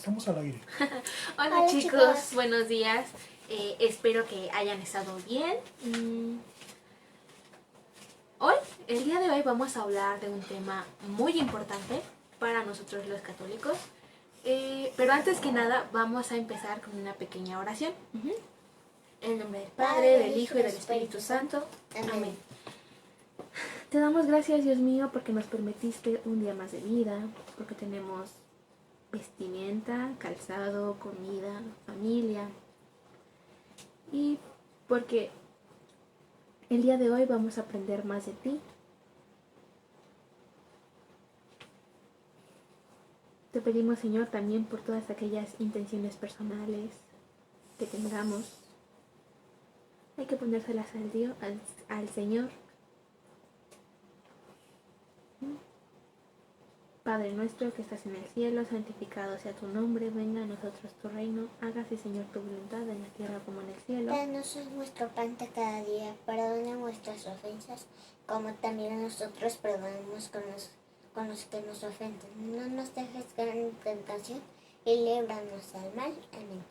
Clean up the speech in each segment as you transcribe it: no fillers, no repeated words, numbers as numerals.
Estamos al aire. Hola chicos, buenos días. Espero que hayan estado bien. El día de hoy vamos a hablar de un tema muy importante para nosotros los católicos. Pero antes que nada vamos a empezar con una pequeña oración. En el nombre del Padre, del Hijo y del Espíritu Santo. Amén. Te damos gracias, Dios mío, porque nos permitiste un día más de vida, porque tenemos vestimenta, calzado, comida, familia, y porque el día de hoy vamos a aprender más de ti. Te pedimos, Señor, también por todas aquellas intenciones personales que tengamos. Hay que ponérselas al Señor. Padre nuestro que estás en el cielo, santificado sea tu nombre, venga a nosotros tu reino, hágase, Señor, tu voluntad en la tierra como en el cielo. Danos nuestro pan de cada día, perdona nuestras ofensas, como también nosotros perdonamos con los que nos ofenden. No nos dejes caer en tentación y líbranos al mal. Amén.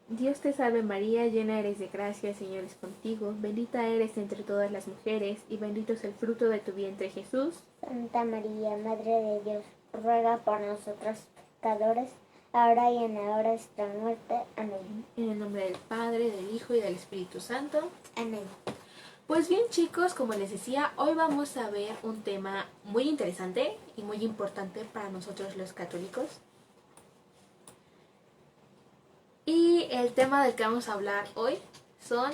Dios te salve María, llena eres de gracia, el Señor es contigo, bendita eres entre todas las mujeres, y bendito es el fruto de tu vientre Jesús. Santa María, Madre de Dios, ruega por nosotros pecadores, ahora y en la hora de nuestra muerte. Amén. En el nombre del Padre, del Hijo y del Espíritu Santo. Amén. Pues bien chicos, como les decía, hoy vamos a ver un tema muy interesante y muy importante para nosotros los católicos. Y el tema del que vamos a hablar hoy son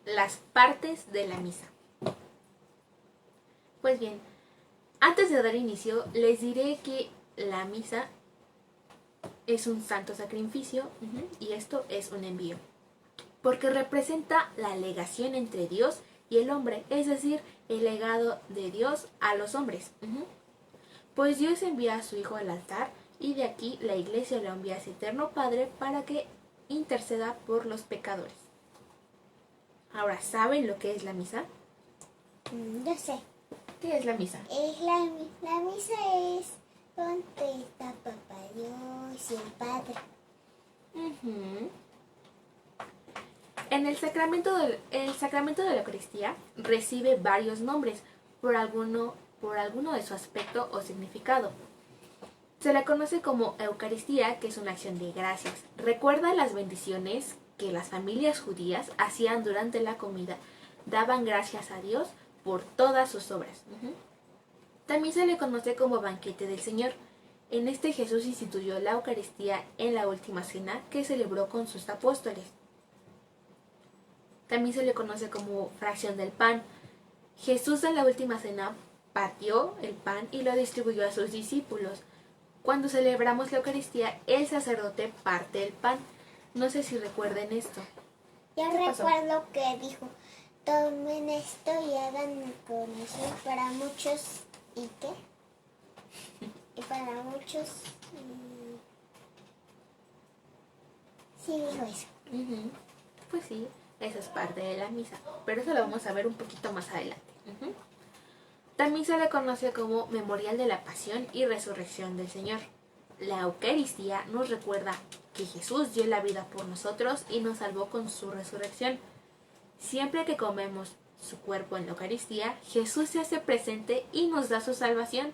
las partes de la misa. Pues bien, antes de dar inicio, les diré que la misa es un santo sacrificio y esto es un envío, porque representa la legación entre Dios y el hombre, es decir, el legado de Dios a los hombres. Pues Dios envía a su Hijo al altar y de aquí la Iglesia lo envía a su eterno Padre para que interceda por los pecadores. Ahora, ¿saben lo que es la misa? Yo sé. ¿Qué es la misa? La misa es donde está Papá Dios y el Padre. En el sacramento de la Eucaristía recibe varios nombres por alguno de su aspecto o significado. Se la conoce como Eucaristía, que es una acción de gracias. Recuerda las bendiciones que las familias judías hacían durante la comida. Daban gracias a Dios por todas sus obras. También se le conoce como banquete del Señor. En este Jesús instituyó la Eucaristía en la última cena que celebró con sus apóstoles. También se le conoce como fracción del pan. Jesús en la última cena partió el pan y lo distribuyó a sus discípulos. Cuando celebramos la Eucaristía, el sacerdote parte el pan. No sé si recuerden esto. Yo recuerdo que dijo, tomen esto y hagan con eso para muchos. ¿Y qué? Y para muchos. Sí, dijo eso. Pues sí, eso es parte de la misa. Pero eso lo vamos a ver un poquito más adelante. También se le conoce como Memorial de la Pasión y Resurrección del Señor. La Eucaristía nos recuerda que Jesús dio la vida por nosotros y nos salvó con su resurrección. Siempre que comemos su cuerpo en la Eucaristía, Jesús se hace presente y nos da su salvación.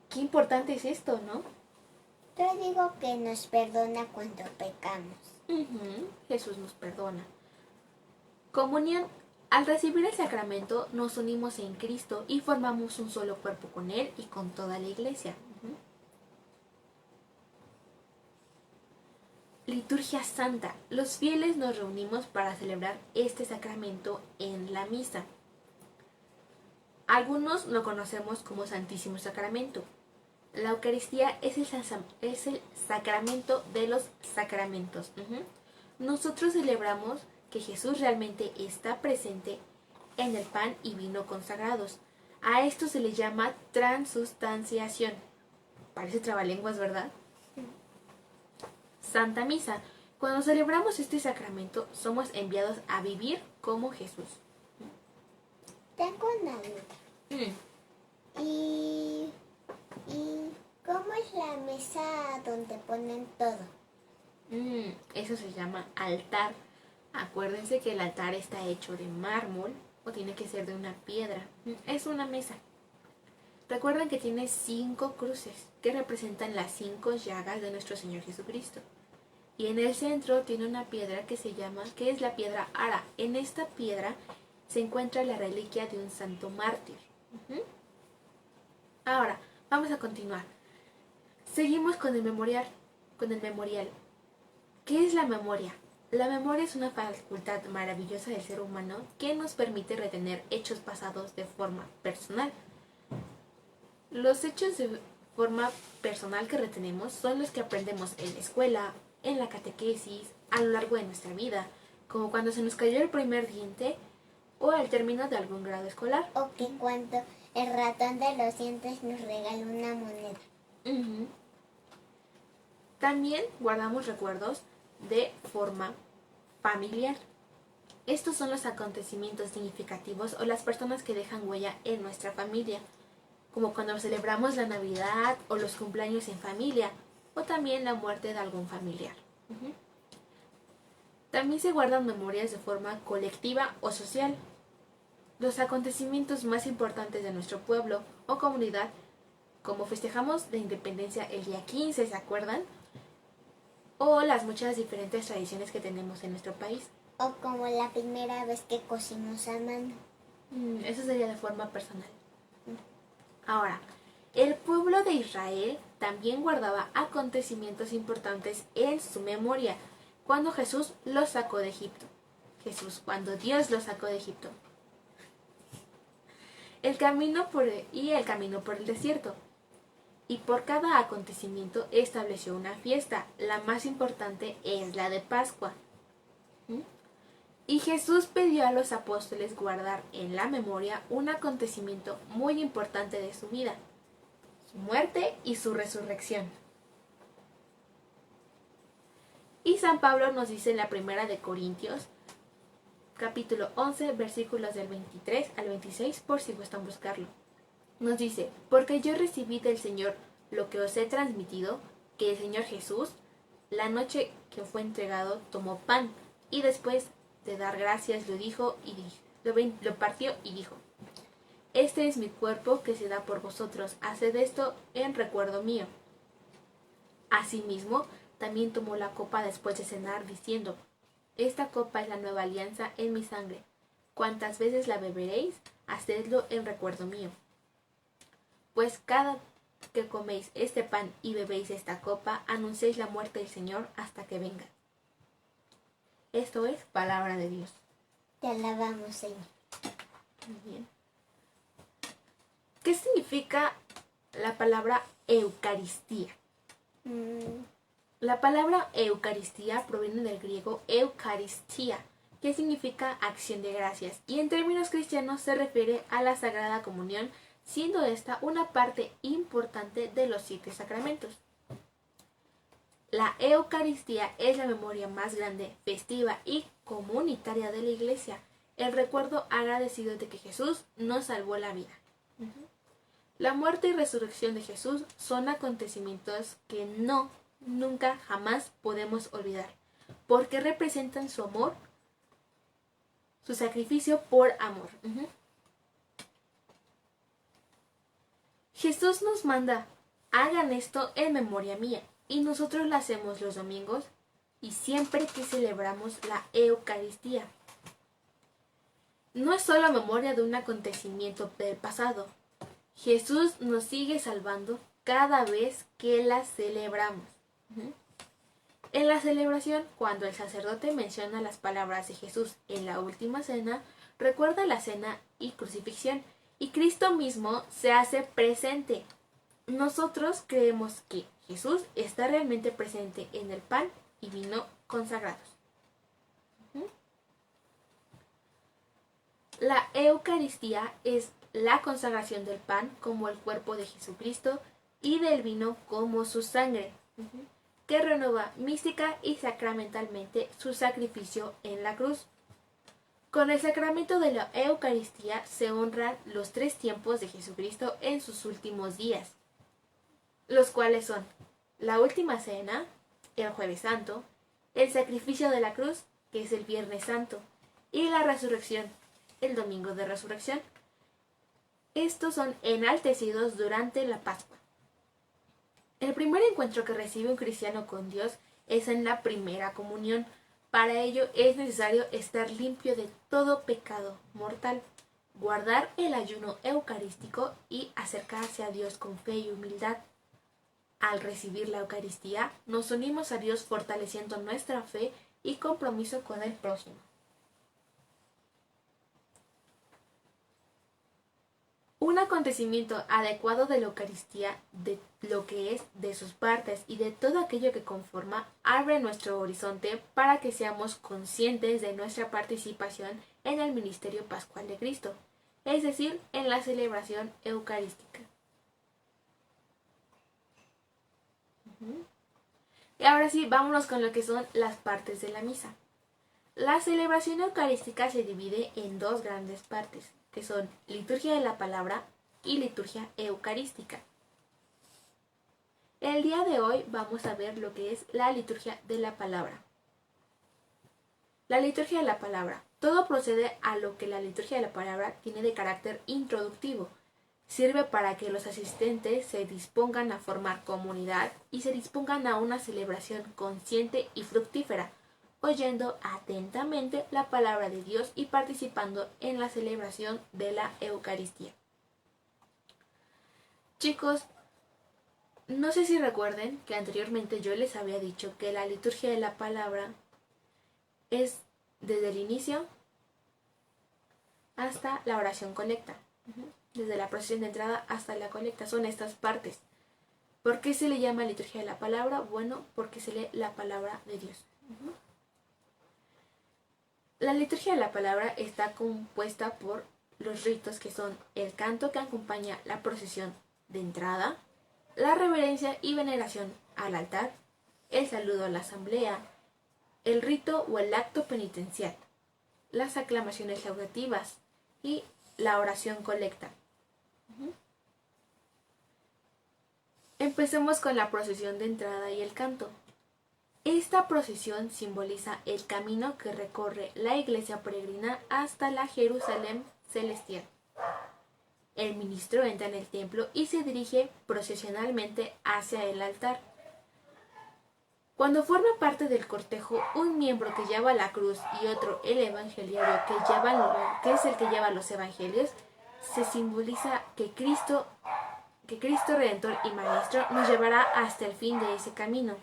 Qué importante es esto, ¿no? Yo digo que nos perdona cuando pecamos. Jesús nos perdona. Comunión. Al recibir el sacramento nos unimos en Cristo y formamos un solo cuerpo con Él y con toda la Iglesia. Liturgia Santa. Los fieles nos reunimos para celebrar este sacramento en la misa. Algunos lo conocemos como Santísimo Sacramento. La Eucaristía es el sacramento de los sacramentos. Nosotros celebramos que Jesús realmente está presente en el pan y vino consagrados. A esto se le llama transustanciación. Parece trabalenguas, ¿verdad? Santa Misa. Cuando celebramos este sacramento, somos enviados a vivir como Jesús. Tengo una duda. ¿Y ¿Cómo es la mesa donde ponen todo? Eso se llama altar. Acuérdense que el altar está hecho de mármol o tiene que ser de una piedra. Es una mesa. Recuerden que tiene 5 cruces que representan las 5 llagas de nuestro Señor Jesucristo. Y en el centro tiene una piedra que es la piedra ara. En esta piedra se encuentra la reliquia de un santo mártir. Ahora, vamos a continuar. Seguimos con el memorial. ¿Qué es la memoria? La memoria es una facultad maravillosa del ser humano que nos permite retener hechos pasados de forma personal. Los hechos de forma personal que retenemos son los que aprendemos en la escuela, en la catequesis, a lo largo de nuestra vida, como cuando se nos cayó el primer diente o al término de algún grado escolar. O que cuando el ratón de los dientes nos regaló una moneda. También guardamos recuerdos de forma familiar. Estos son los acontecimientos significativos o las personas que dejan huella en nuestra familia, como cuando celebramos la Navidad o los cumpleaños en familia, o también la muerte de algún familiar. También se guardan memorias de forma colectiva o social. Los acontecimientos más importantes de nuestro pueblo o comunidad, como festejamos la independencia el día 15, ¿se acuerdan? O las muchas diferentes tradiciones que tenemos en nuestro país. O como la primera vez que cocinamos a mano. Eso sería de forma personal. Ahora, el pueblo de Israel también guardaba acontecimientos importantes en su memoria cuando Jesús los sacó de Egipto. Cuando Dios los sacó de Egipto. El camino por el desierto. Y por cada acontecimiento estableció una fiesta. La más importante es la de Pascua. Y Jesús pidió a los apóstoles guardar en la memoria un acontecimiento muy importante de su vida, su muerte y su resurrección. Y San Pablo nos dice en la primera de Corintios, capítulo 11, versículos del 23 al 26, por si gustan buscarlo. Nos dice, porque yo recibí del Señor lo que os he transmitido, que el Señor Jesús, la noche que fue entregado, tomó pan, y después de dar gracias lo partió y dijo, este es mi cuerpo que se da por vosotros, haced esto en recuerdo mío. Asimismo, también tomó la copa después de cenar, diciendo, esta copa es la nueva alianza en mi sangre. Cuantas veces la beberéis, hacedlo en recuerdo mío. Pues cada que coméis este pan y bebéis esta copa, anunciéis la muerte del Señor hasta que venga. Esto es palabra de Dios. Te alabamos, Señor. Muy bien. ¿Qué significa la palabra Eucaristía? La palabra Eucaristía proviene del griego Eucaristía, que significa acción de gracias, y en términos cristianos se refiere a la Sagrada Comunión, siendo esta una parte importante de los 7 sacramentos. La Eucaristía es la memoria más grande, festiva y comunitaria de la Iglesia, el recuerdo agradecido de que Jesús nos salvó la vida. La muerte y resurrección de Jesús son acontecimientos que nunca, jamás podemos olvidar, porque representan su amor, su sacrificio por amor. Jesús nos manda, hagan esto en memoria mía, y nosotros lo hacemos los domingos y siempre que celebramos la Eucaristía. No es solo memoria de un acontecimiento del pasado. Jesús nos sigue salvando cada vez que la celebramos. En la celebración, cuando el sacerdote menciona las palabras de Jesús en la última cena, recuerda la cena y crucifixión, y Cristo mismo se hace presente. Nosotros creemos que Jesús está realmente presente en el pan y vino consagrados. La Eucaristía es la consagración del pan como el cuerpo de Jesucristo y del vino como su sangre, que renueva mística y sacramentalmente su sacrificio en la cruz. Con el sacramento de la Eucaristía se honran los 3 tiempos de Jesucristo en sus últimos días. los cuales son la Última Cena, el Jueves Santo, el sacrificio de la cruz, que es el Viernes Santo, y la resurrección, el Domingo de Resurrección. Estos son enaltecidos durante la Pascua. El primer encuentro que recibe un cristiano con Dios es en la primera comunión. Para ello es necesario estar limpio de todo pecado mortal, guardar el ayuno eucarístico y acercarse a Dios con fe y humildad. Al recibir la Eucaristía, nos unimos a Dios fortaleciendo nuestra fe y compromiso con el prójimo. Un acontecimiento adecuado de la Eucaristía, de lo que es, de sus partes y de todo aquello que conforma, abre nuestro horizonte para que seamos conscientes de nuestra participación en el ministerio pascual de Cristo, es decir, en la celebración eucarística. Y ahora sí, vámonos con lo que son las partes de la misa. La celebración eucarística se divide en dos grandes partes, que son liturgia de la palabra y liturgia eucarística. El día de hoy vamos a ver lo que es la liturgia de la palabra. La liturgia de la palabra. Todo procede a lo que la liturgia de la palabra tiene de carácter introductivo. Sirve para que los asistentes se dispongan a formar comunidad y se dispongan a una celebración consciente y fructífera, oyendo atentamente la palabra de Dios y participando en la celebración de la Eucaristía. Chicos, no sé si recuerden que anteriormente yo les había dicho que la liturgia de la palabra es desde el inicio hasta la oración colecta. Desde la procesión de entrada hasta la colecta son estas partes. ¿Por qué se le llama liturgia de la palabra? Bueno, porque se lee la palabra de Dios. La liturgia de la palabra está compuesta por los ritos que son el canto que acompaña la procesión de entrada, la reverencia y veneración al altar, el saludo a la asamblea, el rito o el acto penitencial, las aclamaciones laudativas y la oración colecta. Empecemos con la procesión de entrada y el canto. Esta procesión simboliza el camino que recorre la iglesia peregrina hasta la Jerusalén celestial. El ministro entra en el templo y se dirige procesionalmente hacia el altar. Cuando forma parte del cortejo un miembro que lleva la cruz y otro el evangeliario que es el que lleva los evangelios, se simboliza que Cristo Redentor y Maestro nos llevará hasta el fin de ese camino.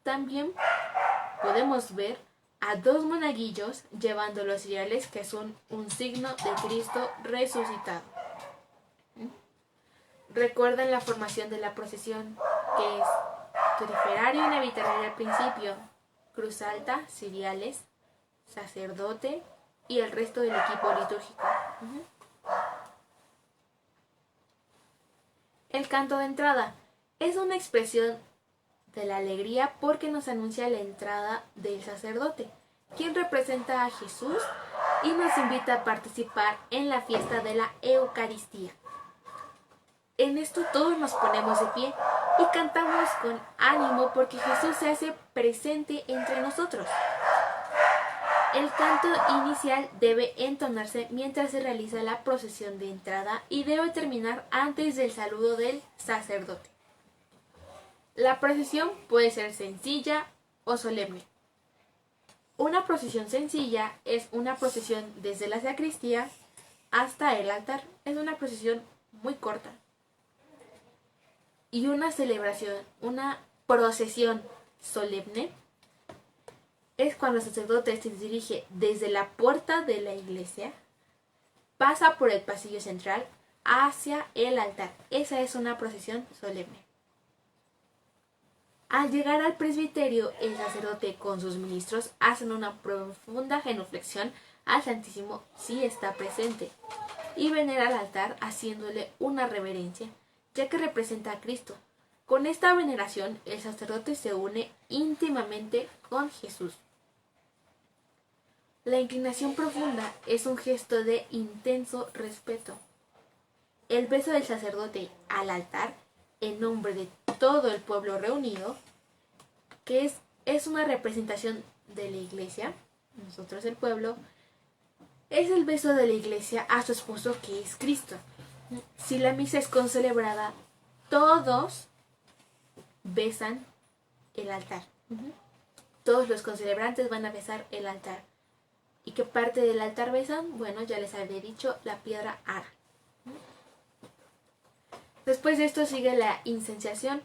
También podemos ver a dos monaguillos llevando los cereales que son un signo de Cristo resucitado. Recuerden la formación de la procesión, que es turiferario inevitable al principio, cruz alta, ciriales, sacerdote y el resto del equipo litúrgico. El canto de entrada es una expresión de la alegría porque nos anuncia la entrada del sacerdote, quien representa a Jesús y nos invita a participar en la fiesta de la Eucaristía. En esto todos nos ponemos de pie y cantamos con ánimo porque Jesús se hace presente entre nosotros. El canto inicial debe entonarse mientras se realiza la procesión de entrada y debe terminar antes del saludo del sacerdote. La procesión puede ser sencilla o solemne. Una procesión sencilla es una procesión desde la sacristía hasta el altar. Es una procesión muy corta. Y una procesión solemne es cuando el sacerdote se dirige desde la puerta de la iglesia, pasa por el pasillo central hacia el altar. Esa es una procesión solemne. Al llegar al presbiterio, el sacerdote con sus ministros hacen una profunda genuflexión al Santísimo si está presente y venera al altar haciéndole una reverencia, ya que representa a Cristo. Con esta veneración, el sacerdote se une íntimamente con Jesús. La inclinación profunda es un gesto de intenso respeto. El beso del sacerdote al altar, en nombre de todo el pueblo reunido, que es una representación de la iglesia, nosotros el pueblo, es el beso de la iglesia a su esposo que es Cristo. Si la misa es concelebrada, todos besan el altar. Todos los concelebrantes van a besar el altar. ¿Y qué parte del altar besan? Bueno, ya les había dicho, la piedra ara. Después de esto sigue la incenciación.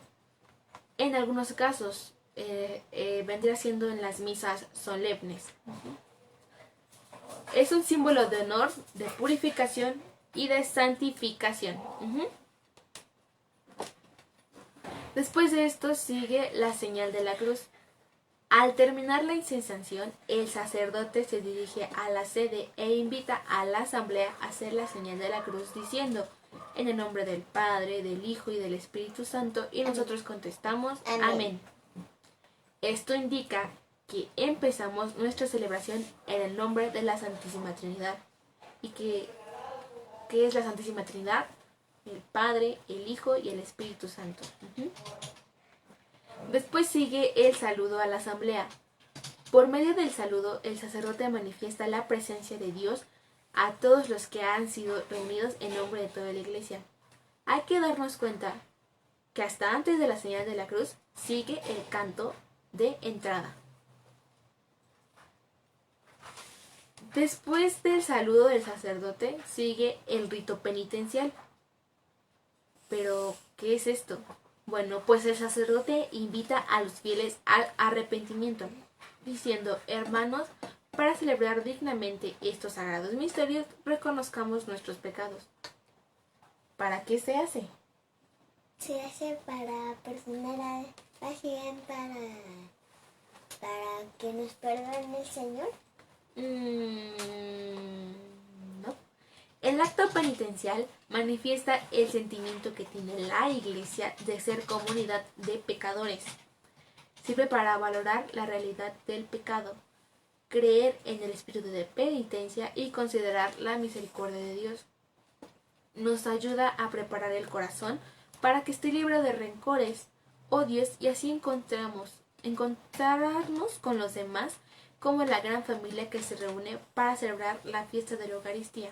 En algunos casos vendría siendo en las misas solemnes. Es un símbolo de honor, de purificación y de santificación. Después de esto sigue la señal de la cruz. Al terminar la incenciación, el sacerdote se dirige a la sede e invita a la asamblea a hacer la señal de la cruz diciendo: en el nombre del Padre, del Hijo y del Espíritu Santo, y nosotros contestamos: amén. Esto indica que empezamos nuestra celebración en el nombre de la Santísima Trinidad. ¿Y qué es la Santísima Trinidad? El Padre, el Hijo y el Espíritu Santo. Después sigue el saludo a la asamblea. Por medio del saludo, el sacerdote manifiesta la presencia de Dios a todos los que han sido reunidos en nombre de toda la iglesia. Hay que darnos cuenta que hasta antes de la señal de la cruz sigue el canto de entrada. Después del saludo del sacerdote sigue el rito penitencial. ¿Pero qué es esto? Bueno, pues el sacerdote invita a los fieles al arrepentimiento, diciendo: hermanos, para celebrar dignamente estos sagrados misterios, reconozcamos nuestros pecados. ¿Para qué se hace? Se hace para perdonar a la gente, para que nos perdone el Señor. No. El acto penitencial manifiesta el sentimiento que tiene la Iglesia de ser comunidad de pecadores. Sirve para valorar la realidad del pecado, creer en el espíritu de penitencia y considerar la misericordia de Dios. Nos ayuda a preparar el corazón para que esté libre de rencores, odios, y así encontrarnos con los demás como la gran familia que se reúne para celebrar la fiesta de la Eucaristía.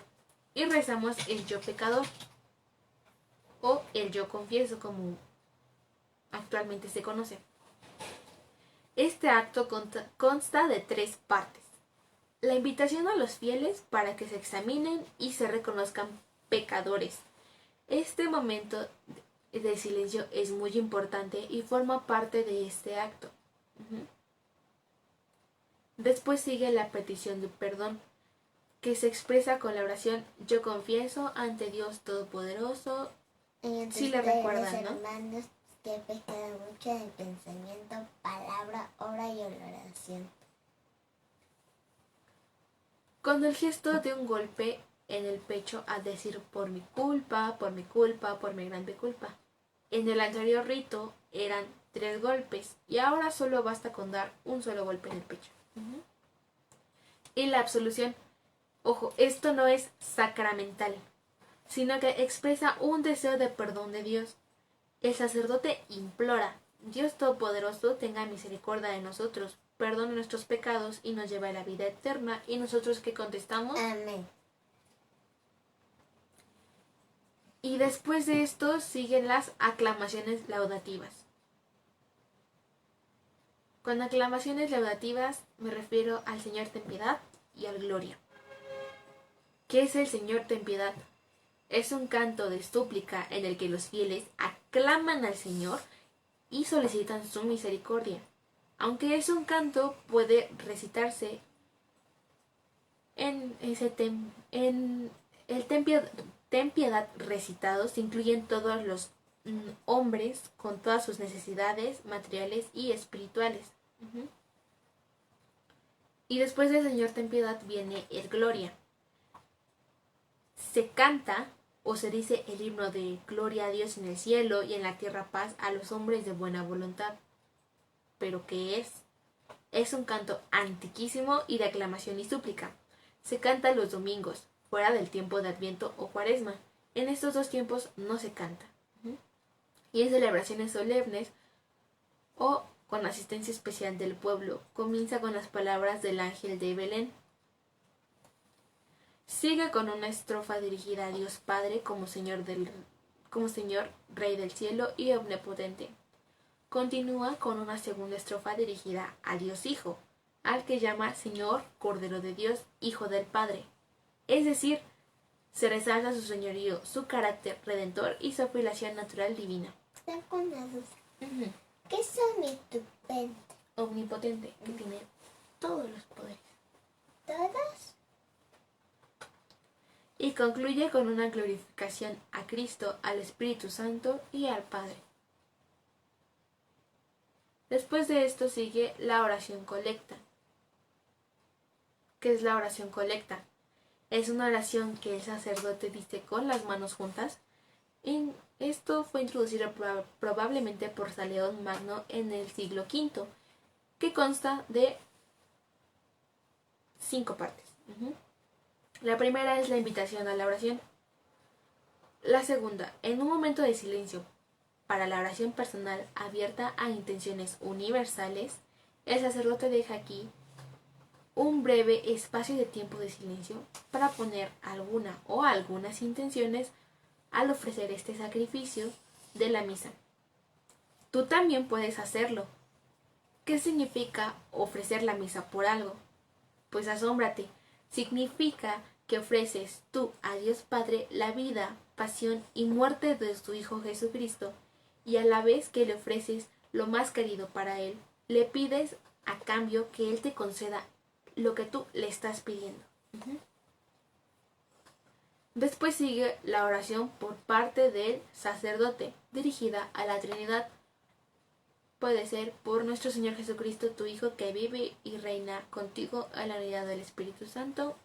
Y rezamos el yo pecador o el yo confieso, como actualmente se conoce. Este acto consta de 3 partes. La invitación a los fieles para que se examinen y se reconozcan pecadores. Este momento de silencio es muy importante y forma parte de este acto. Después sigue la petición de perdón, que se expresa con la oración: yo confieso ante Dios Todopoderoso. Sí le recuerdan, ¿no? Hermanos, que he pecado mucho en pensamiento, palabra, obra y oración. Con el gesto de un golpe en el pecho al decir: por mi culpa, por mi culpa, por mi grande culpa. En el anterior rito eran 3 golpes y ahora solo basta con dar un solo golpe en el pecho. Y la absolución, ojo, esto no es sacramental, sino que expresa un deseo de perdón de Dios. El sacerdote implora: Dios Todopoderoso tenga misericordia de nosotros, perdone nuestros pecados y nos lleve a la vida eterna. ¿Y nosotros qué contestamos? Amén. Y después de esto siguen las aclamaciones laudativas. Con aclamaciones laudativas me refiero al Señor ten piedad y al Gloria. ¿Qué es el Señor ten piedad? Es un canto de súplica en el que los fieles aclaman al Señor y solicitan su misericordia. Aunque es un canto, puede recitarse en el ten piedad recitado. Se incluyen todos los hombres con todas sus necesidades materiales y espirituales. Y después del Señor ten piedad viene el Gloria. Se canta o se dice el himno de gloria a Dios en el cielo y en la tierra paz a los hombres de buena voluntad. ¿Pero qué es? Es un canto antiquísimo y de aclamación y súplica. Se canta los domingos, fuera del tiempo de Adviento o Cuaresma. En estos 2 tiempos no se canta. y en celebraciones solemnes o con asistencia especial del pueblo. Comienza con las palabras del ángel de Belén. Sigue con una estrofa dirigida a Dios Padre como Señor, Rey del cielo y omnipotente. Continúa con una segunda estrofa dirigida a Dios Hijo, al que llama Señor, Cordero de Dios, Hijo del Padre. Es decir, se resalta su señorío, su carácter redentor y su afiliación natural divina. Tengo una duda. ¿Qué es omnipotente? Omnipotente, que tiene todos los poderes. ¿Todos? Y concluye con una glorificación a Cristo, al Espíritu Santo y al Padre. Después de esto sigue la oración colecta. ¿Qué es la oración colecta? Es una oración que el sacerdote dice con las manos juntas. Esto fue introducido probablemente por San León Magno en el siglo V, que consta de 5 partes. La primera es la invitación a la oración. La segunda, en un momento de silencio para la oración personal abierta a intenciones universales, el sacerdote deja aquí un breve espacio de tiempo de silencio para poner alguna o algunas intenciones al ofrecer este sacrificio de la misa. Tú también puedes hacerlo. ¿Qué significa ofrecer la misa por algo? Pues asómbrate. Significa que ofreces tú a Dios Padre la vida, pasión y muerte de tu Hijo Jesucristo, y a la vez que le ofreces lo más querido para Él, le pides a cambio que Él te conceda lo que tú le estás pidiendo. Después sigue la oración por parte del sacerdote, dirigida a la Trinidad. Puede ser por nuestro Señor Jesucristo, tu Hijo, que vive y reina contigo en la unidad del Espíritu Santo.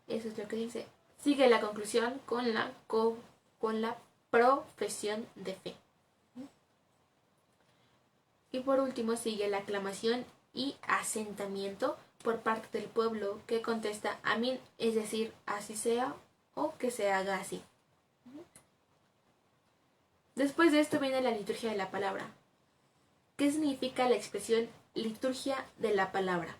Eso es lo que dice. Sigue la conclusión con la profesión de fe. Y por último sigue la aclamación y asentamiento por parte del pueblo, que contesta amén, es decir, así sea o que se haga así. Después de esto viene la liturgia de la palabra. ¿Qué significa la expresión liturgia de la palabra?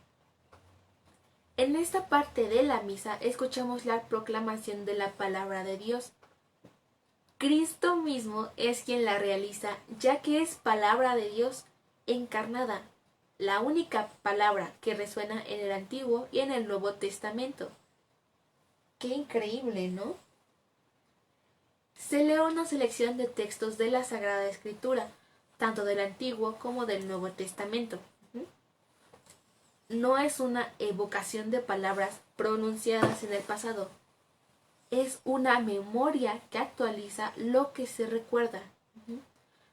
En esta parte de la misa escuchamos la proclamación de la palabra de Dios. Cristo mismo es quien la realiza, ya que es palabra de Dios encarnada, la única palabra que resuena en el Antiguo y en el Nuevo Testamento. ¡Qué increíble!, ¿no? Se lee una selección de textos de la Sagrada Escritura, tanto del Antiguo como del Nuevo Testamento. No es una evocación de palabras pronunciadas en el pasado, es una memoria que actualiza lo que se recuerda,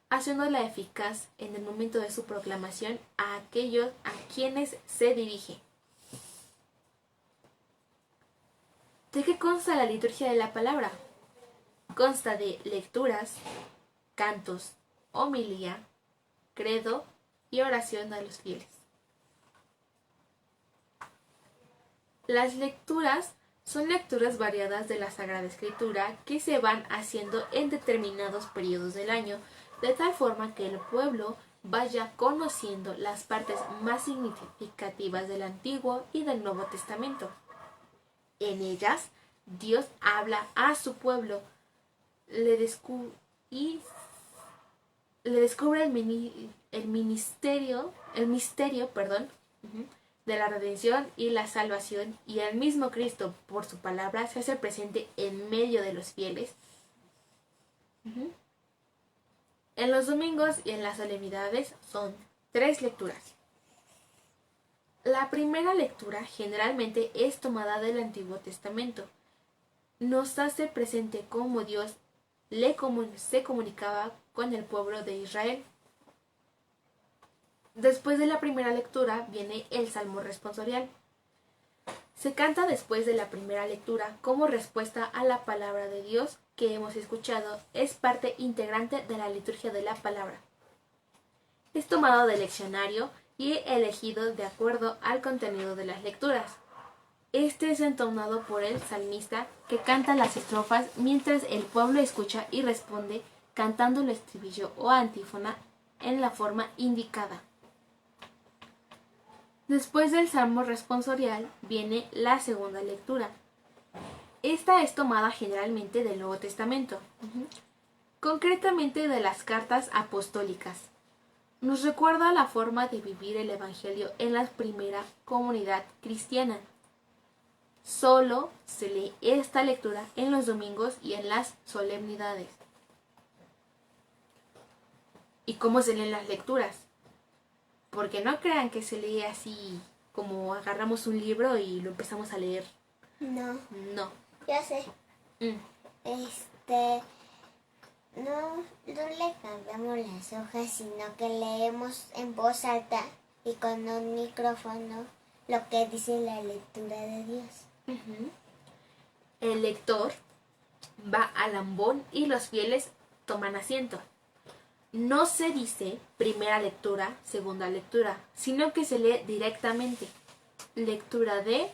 haciéndola eficaz en el momento de su proclamación a aquellos a quienes se dirige. ¿De qué consta la liturgia de la palabra? Consta de lecturas, cantos, homilía, credo y oración a los fieles. Las lecturas son lecturas variadas de la Sagrada Escritura que se van haciendo en determinados periodos del año, de tal forma que el pueblo vaya conociendo las partes más significativas del Antiguo y del Nuevo Testamento. En ellas, Dios habla a su pueblo, le descubre el misterio de la redención y la salvación, y el mismo Cristo, por su palabra, se hace presente en medio de los fieles. En los domingos y en las solemnidades son 3 lecturas. La primera lectura generalmente es tomada del Antiguo Testamento. Nos hace presente cómo Dios se comunicaba con el pueblo de Israel. Después de la primera lectura viene el Salmo responsorial. Se canta después de la primera lectura como respuesta a la palabra de Dios que hemos escuchado. Es parte integrante de la liturgia de la palabra. Es tomado del leccionario y elegido de acuerdo al contenido de las lecturas. Este es entonado por el salmista, que canta las estrofas mientras el pueblo escucha y responde cantando el estribillo o antífona en la forma indicada. Después del salmo responsorial viene la segunda lectura. Esta es tomada generalmente del Nuevo Testamento, concretamente de las cartas apostólicas. Nos recuerda la forma de vivir el Evangelio en la primera comunidad cristiana. Solo se lee esta lectura en los domingos y en las solemnidades. ¿Y cómo se leen las lecturas? Porque no crean que se lee así como agarramos un libro y lo empezamos a leer. No, No. ya sé. Mm. No le cambiamos las hojas, sino que leemos en voz alta y con un micrófono lo que dice la lectura de Dios. El lector va al ambón y los fieles toman asiento. No se dice primera lectura, segunda lectura, sino que se lee directamente. Lectura de...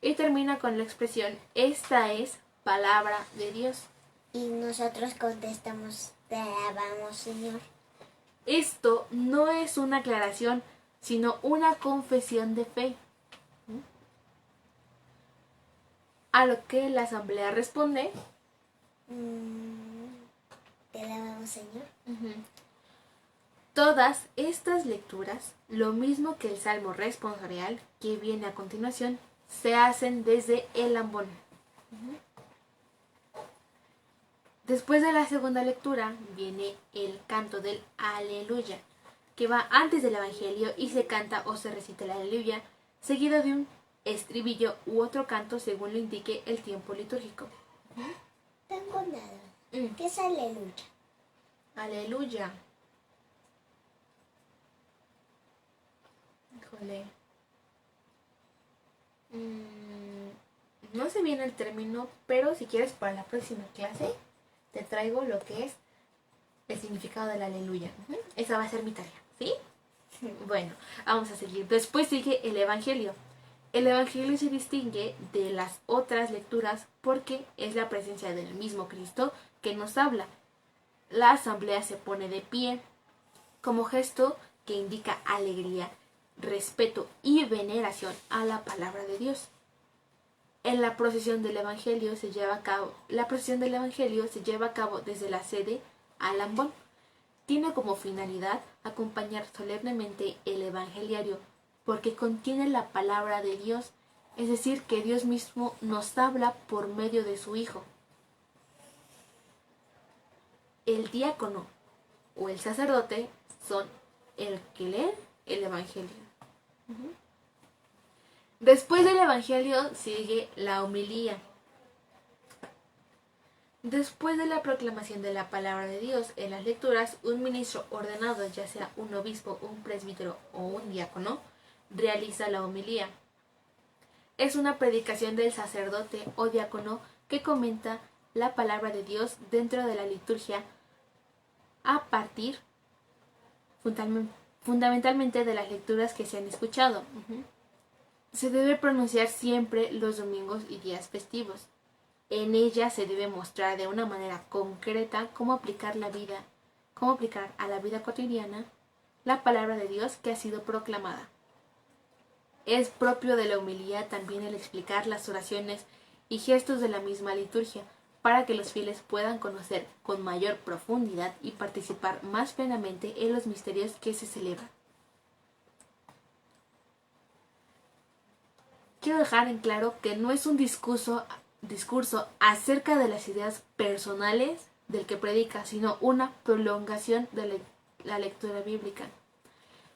y termina con la expresión, esta es palabra de Dios. Y nosotros contestamos, te alabamos, Señor. Esto no es una aclaración, sino una confesión de fe. A lo que la asamblea responde, Te alabamos, Señor. Todas estas lecturas, lo mismo que el salmo responsorial que viene a continuación, se hacen desde el ambón. Después de la segunda lectura viene el canto del Aleluya, que va antes del Evangelio y se canta o se recita el Aleluya, seguido de un estribillo u otro canto según lo indique el tiempo litúrgico. Tengo nada. ¿Qué es aleluya? Aleluya. Híjole. No sé bien el término, pero si quieres para la próxima clase te traigo lo que es el significado del aleluya. Esa va a ser mi tarea, ¿sí? Bueno, vamos a seguir. Después sigue el Evangelio. El Evangelio se distingue de las otras lecturas porque es la presencia del mismo Cristo que nos habla. La asamblea se pone de pie como gesto que indica alegría, respeto y veneración a la palabra de Dios. En la procesión del Evangelio se lleva a cabo, desde la sede al ambón. Tiene como finalidad acompañar solemnemente el evangeliario porque contiene la palabra de Dios, es decir, que Dios mismo nos habla por medio de su Hijo. El diácono o el sacerdote son el que lee el Evangelio. Después del Evangelio sigue la homilía. Después de la proclamación de la palabra de Dios en las lecturas, un ministro ordenado, ya sea un obispo, un presbítero o un diácono, realiza la homilía. Es una predicación del sacerdote o diácono que comenta la palabra de Dios dentro de la liturgia a partir fundamentalmente de las lecturas que se han escuchado. Se debe pronunciar siempre los domingos y días festivos. En ella se debe mostrar de una manera concreta cómo aplicar a la vida cotidiana la palabra de Dios que ha sido proclamada. Es propio de la homilía también el explicar las oraciones y gestos de la misma liturgia para que los fieles puedan conocer con mayor profundidad y participar más plenamente en los misterios que se celebran. Quiero dejar en claro que no es un discurso acerca de las ideas personales del que predica, sino una prolongación de la lectura bíblica.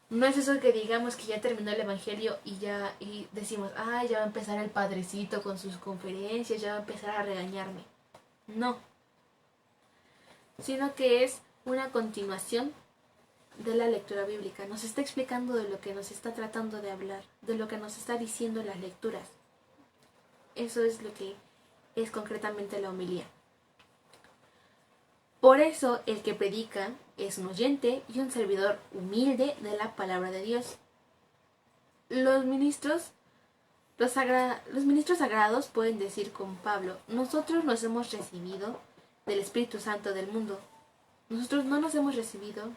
No es eso que digamos que ya terminó el Evangelio y decimos, ya va a empezar el padrecito con sus conferencias, ya va a empezar a regañarme. No. Sino que es una continuación de la lectura bíblica. Nos está explicando de lo que nos está tratando de hablar, de lo que nos está diciendo las lecturas. Eso es lo que es concretamente la homilía. Por eso el que predica es un oyente y un servidor humilde de la palabra de Dios. Los ministros sagrados pueden decir con Pablo, nosotros nos hemos recibido del Espíritu Santo del mundo. Nosotros no hemos recibido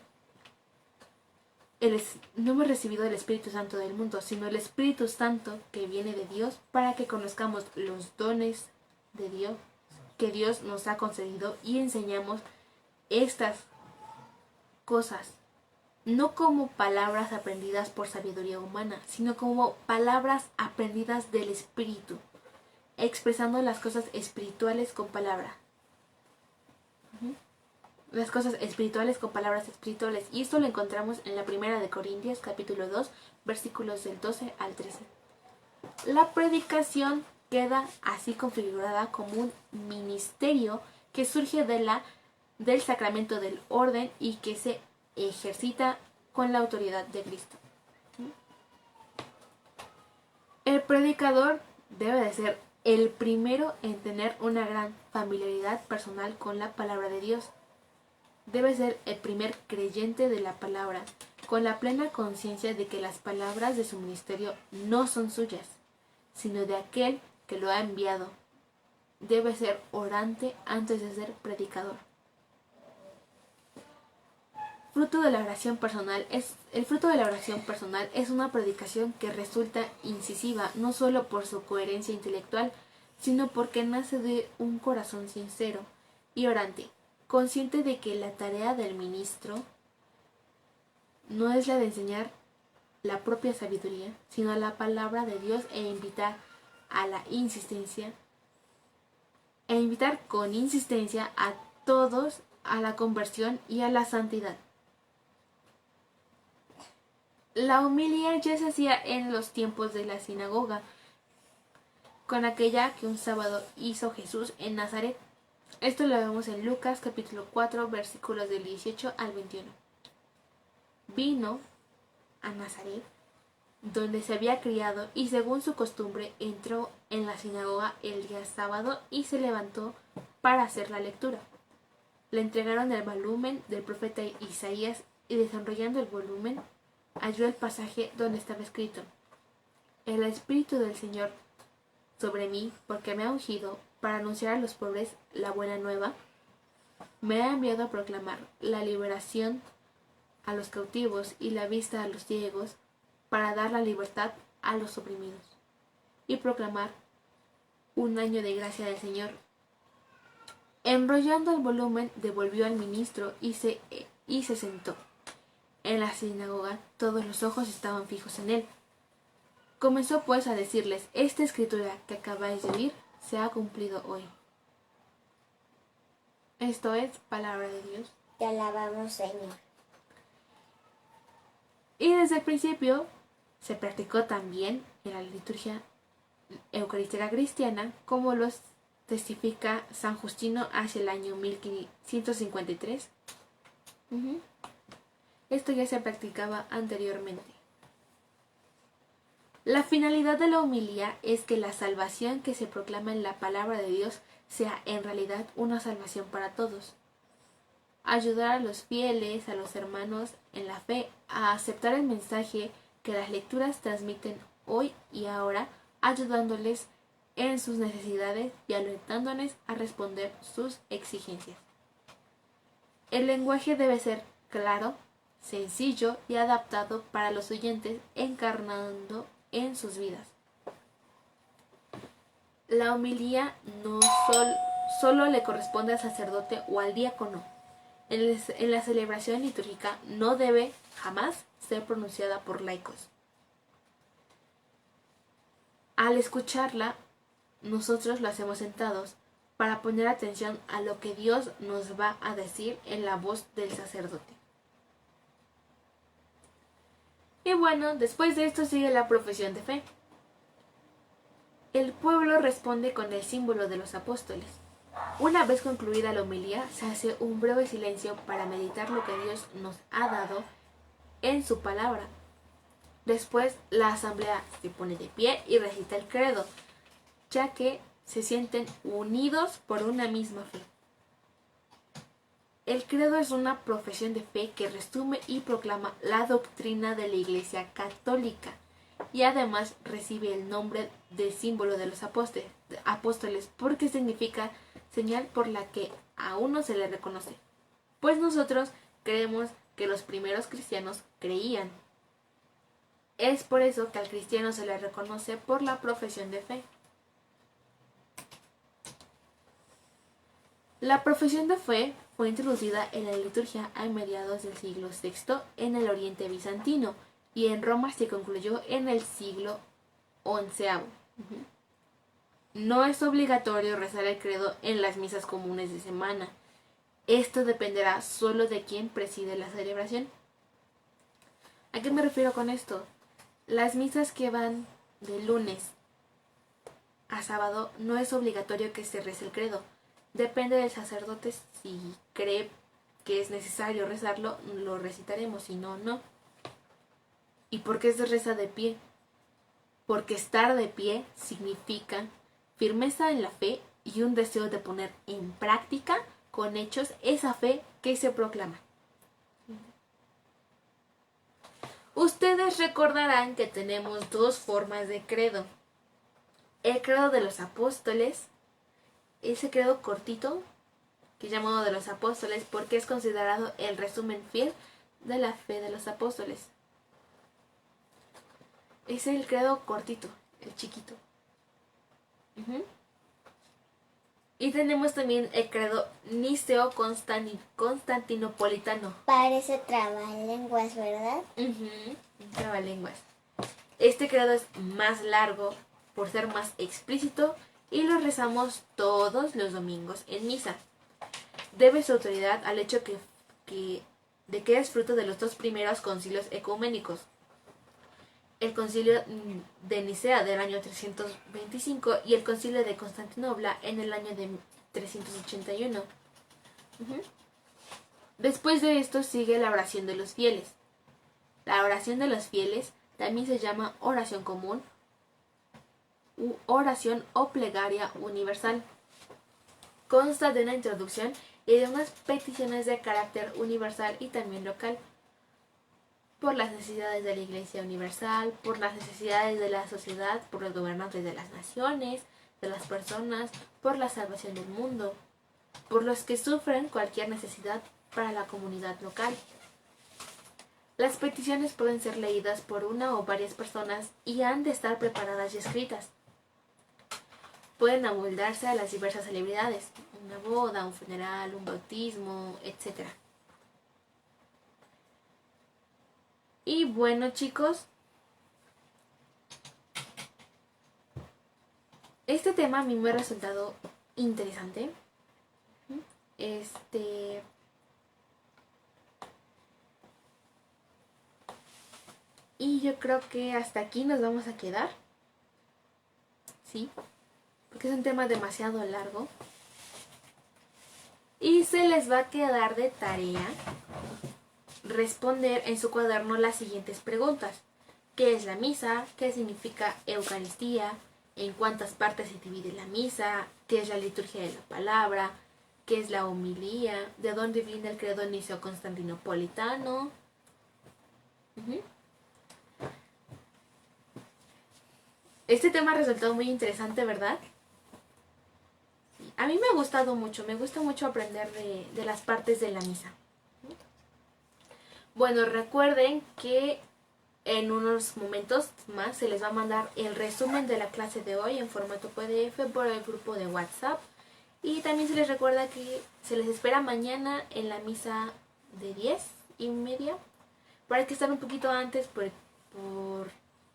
el Espíritu Santo del mundo, sino el Espíritu Santo que viene de Dios para que conozcamos los dones de Dios que Dios nos ha concedido y enseñamos estas cosas, no como palabras aprendidas por sabiduría humana, sino como palabras aprendidas del Espíritu, expresando las cosas espirituales con palabras. Las cosas espirituales con palabras espirituales. Y esto lo encontramos en la primera de Corintios, capítulo 2, versículos del 12 al 13. La predicación queda así configurada como un ministerio que surge del sacramento del orden y que se ejercita con la autoridad de Cristo. El predicador debe de ser el primero en tener una gran familiaridad personal con la palabra de Dios. Debe ser el primer creyente de la palabra, con la plena conciencia de que las palabras de su ministerio no son suyas, sino de aquel que lo ha enviado. Debe ser orante antes de ser predicador. El fruto de la oración personal es una predicación que resulta incisiva, no solo por su coherencia intelectual, sino porque nace de un corazón sincero y orante, consciente de que la tarea del ministro no es la de enseñar la propia sabiduría, sino la palabra de Dios e invitar con insistencia a todos a la conversión y a la santidad. La homilía ya se hacía en los tiempos de la sinagoga, con aquella que un sábado hizo Jesús en Nazaret. Esto lo vemos en Lucas capítulo 4 versículos del 18 al 21. Vino a Nazaret, donde se había criado, y según su costumbre entró en la sinagoga el día sábado y se levantó para hacer la lectura. Le entregaron el volumen del profeta Isaías y, desenrollando el volumen, halló el pasaje donde estaba escrito: El Espíritu del Señor sobre mí, porque me ha ungido para anunciar a los pobres la buena nueva. Me ha enviado a proclamar la liberación a los cautivos y la vista a los ciegos, para dar la libertad a los oprimidos y proclamar un año de gracia del Señor. Enrollando el volumen, devolvió al ministro y se sentó. En la sinagoga todos los ojos estaban fijos en él. Comenzó pues a decirles: Esta escritura que acabáis de oír se ha cumplido hoy. Esto es palabra de Dios. Te alabamos, Señor. Y desde el principio se practicó también en la liturgia eucarística cristiana, como lo testifica San Justino hacia el año 1553. Esto ya se practicaba anteriormente. La finalidad de la homilía es que la salvación que se proclama en la palabra de Dios sea en realidad una salvación para todos. Ayudar a los fieles, a los hermanos en la fe, a aceptar el mensaje que las lecturas transmiten hoy y ahora, ayudándoles en sus necesidades y alentándoles a responder sus exigencias. El lenguaje debe ser claro, sencillo y adaptado para los oyentes, encarnando en sus vidas. La homilía no solo le corresponde al sacerdote o al diácono. En la celebración litúrgica no debe jamás ser pronunciada por laicos. Al escucharla, nosotros lo hacemos sentados para poner atención a lo que Dios nos va a decir en la voz del sacerdote. Y bueno, después de esto sigue la profesión de fe. El pueblo responde con el símbolo de los apóstoles. Una vez concluida la homilía, se hace un breve silencio para meditar lo que Dios nos ha dado en su palabra. Después, la asamblea se pone de pie y recita el credo, ya que se sienten unidos por una misma fe. El credo es una profesión de fe que resume y proclama la doctrina de la Iglesia Católica y además recibe el nombre de símbolo de los apóstoles porque significa señal por la que aún no se le reconoce, pues nosotros creemos que los primeros cristianos creían. Es por eso que al cristiano se le reconoce por la profesión de fe. La profesión de fe fue introducida en la liturgia a mediados del siglo VI en el Oriente Bizantino y en Roma se concluyó en el siglo XI. No es obligatorio rezar el credo en las misas comunes de semana. Esto dependerá solo de quién preside la celebración. ¿A qué me refiero con esto? Las misas que van de lunes a sábado no es obligatorio que se rece el credo. Depende del sacerdote, si cree que es necesario rezarlo, lo recitaremos, si no, no. ¿Y por qué se reza de pie? Porque estar de pie significa firmeza en la fe y un deseo de poner en práctica con hechos esa fe que se proclama. Ustedes recordarán que tenemos dos formas de credo. El credo de los apóstoles, ese credo cortito, que es llamado de los apóstoles porque es considerado el resumen fiel de la fe de los apóstoles. Es el credo cortito, el chiquito. Y tenemos también el credo niceo-constantinopolitano. Parece trabalenguas, ¿verdad? Trabalenguas. Este credo es más largo por ser más explícito y lo rezamos todos los domingos en misa. Debe su autoridad al hecho de que es fruto de los dos primeros concilios ecuménicos. El concilio de Nicea del año 325 y el concilio de Constantinopla en el año de 381. Después de esto sigue la oración de los fieles. La oración de los fieles también se llama oración común, oración o plegaria universal. Consta de una introducción y de unas peticiones de carácter universal y también local, por las necesidades de la Iglesia Universal, por las necesidades de la sociedad, por los gobernantes de las naciones, de las personas, por la salvación del mundo, por los que sufren cualquier necesidad para la comunidad local. Las peticiones pueden ser leídas por una o varias personas y han de estar preparadas y escritas. Pueden amoldarse a las diversas celebridades, una boda, un funeral, un bautismo, etc. Y bueno, chicos, este tema a mí me ha resultado interesante. Y yo creo que hasta aquí nos vamos a quedar. Sí, porque es un tema demasiado largo. Y se les va a quedar de tarea responder en su cuaderno las siguientes preguntas. ¿Qué es la misa? ¿Qué significa Eucaristía? ¿En cuántas partes se divide la misa? ¿Qué es la liturgia de la palabra? ¿Qué es la homilía? ¿De dónde viene el credo niceo-constantinopolitano? Este tema ha resultado muy interesante, ¿verdad? A mí me ha gustado mucho, me gusta mucho aprender de las partes de la misa. Bueno, recuerden que en unos momentos más se les va a mandar el resumen de la clase de hoy en formato PDF por el grupo de WhatsApp. Y también se les recuerda que se les espera mañana en la misa de 10:30. Pero hay que estar un poquito antes por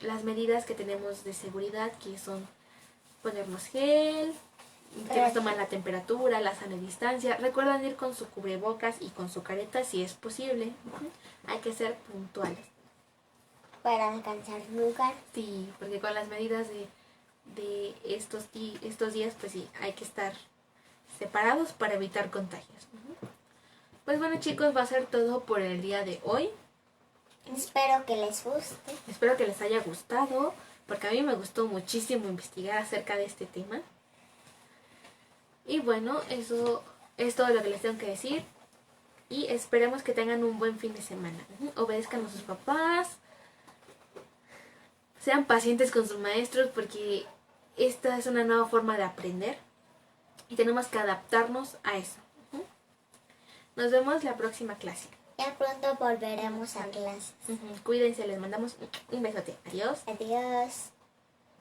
las medidas que tenemos de seguridad, que son ponernos gel, que nos toman la temperatura, la sana distancia. Recuerden ir con su cubrebocas y con su careta si es posible. Hay que ser puntuales. Para alcanzar lugar. Sí, porque con las medidas de estos días, pues sí, hay que estar separados para evitar contagios. Pues bueno, chicos, va a ser todo por el día de hoy. Espero que les guste. Espero que les haya gustado, porque a mí me gustó muchísimo investigar acerca de este tema. Y bueno, eso es todo lo que les tengo que decir. Y esperemos que tengan un buen fin de semana. Obedezcan a sus papás. Sean pacientes con sus maestros, porque esta es una nueva forma de aprender. Y tenemos que adaptarnos a eso. Nos vemos la próxima clase. Ya pronto volveremos a clases. Cuídense, les mandamos un besote. Adiós. Adiós.